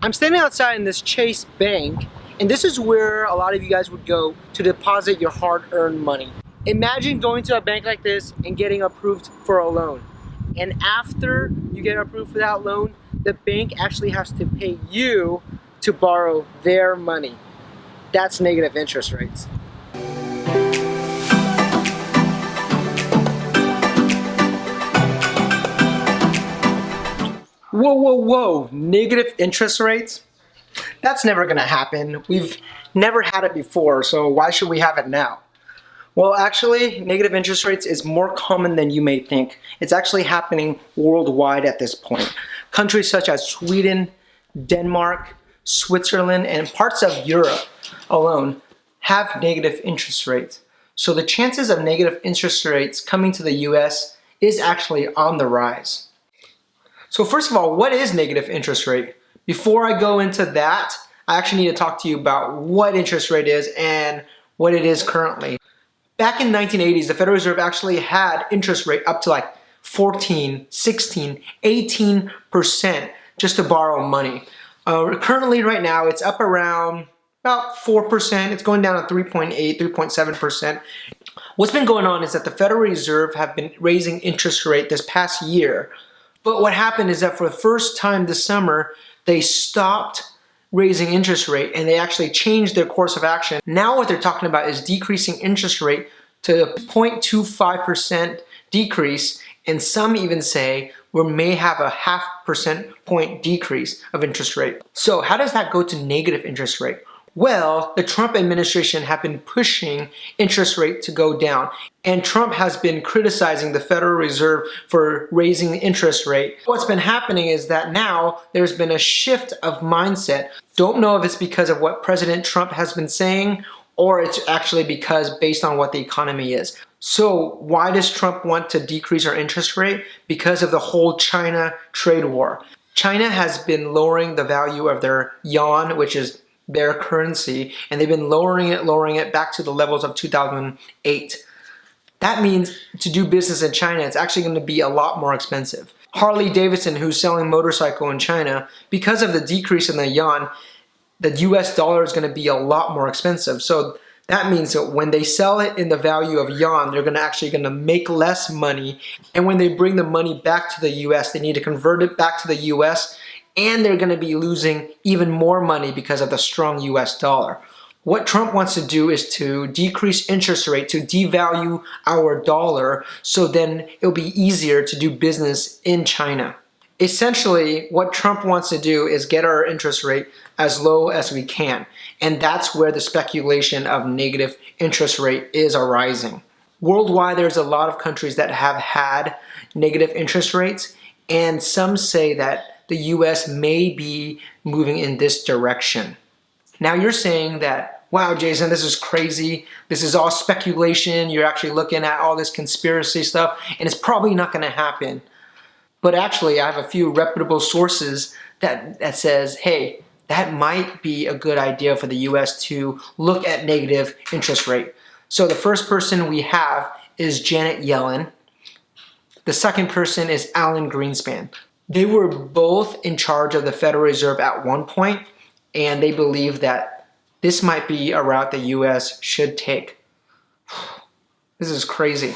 I'm standing outside in this Chase Bank, and this is where a lot of you guys would go to deposit your hard-earned money. Imagine going to a bank like this and getting approved for a loan. And after you get approved for that loan, the bank actually has to pay you to borrow their money. That's negative interest rates. Whoa, whoa, whoa, negative interest rates? That's never gonna happen. We've never had it before, so why should we have it now? Well, actually, negative interest rates is more common than you may think. It's actually happening worldwide at this point. Countries such as Sweden, Denmark, Switzerland, and parts of Europe alone have negative interest rates. So the chances of negative interest rates coming to the US is actually on the rise. So first of all, what is negative interest rate? Before I go into that, I actually need to talk to you about what interest rate is and what it is currently. Back in the 1980s, the Federal Reserve actually had interest rate up to like 14, 16, 18% just to borrow money. Currently right now, it's up around about 4%. It's going down to 3.8, 3.7%. What's been going on is that the Federal Reserve have been raising interest rate this past year. But what happened is that for the first time this summer, they stopped raising interest rate and they actually changed their course of action. Now what they're talking about is decreasing interest rate to a 0.25% decrease, and some even say we may have a 0.5% point decrease of interest rate. So how does that go to negative interest rate? Well, the Trump administration have been pushing interest rate to go down, and Trump has been criticizing the Federal Reserve for raising the interest rate. What's been happening is that now there's been a shift of mindset. Don't know if it's because of what President Trump has been saying, or it's actually because based on what the economy is. So why does Trump want to decrease our interest rate? Because of the whole China trade war. China has been lowering the value of their yuan, which is their currency, and they've been lowering it back to the levels of 2008. That means to do business in China, it's actually going to be a lot more expensive. Harley Davidson, who's selling motorcycle in China, because of the decrease in the yuan, the US dollar is going to be a lot more expensive. So that means that when they sell it in the value of yuan, they're actually going to make less money. And when they bring the money back to the US, they need to convert it back to the US, and they're going to be losing even more money because of the strong US dollar. What Trump wants to do is to decrease interest rate, to devalue our dollar, so then it'll be easier to do business in China. Essentially, what Trump wants to do is get our interest rate as low as we can. And that's where the speculation of negative interest rate is arising. Worldwide, there's a lot of countries that have had negative interest rates, and some say that the US may be moving in this direction. Now you're saying that, wow, Jason, this is crazy. This is all speculation. You're actually looking at all this conspiracy stuff, and it's probably not going to happen. But actually, I have a few reputable sources that says, hey, that might be a good idea for the US to look at negative interest rate. So the first person we have is Janet Yellen. The second person is Alan Greenspan. They were both in charge of the Federal Reserve at one point, and they believe that this might be a route the US should take. This is crazy.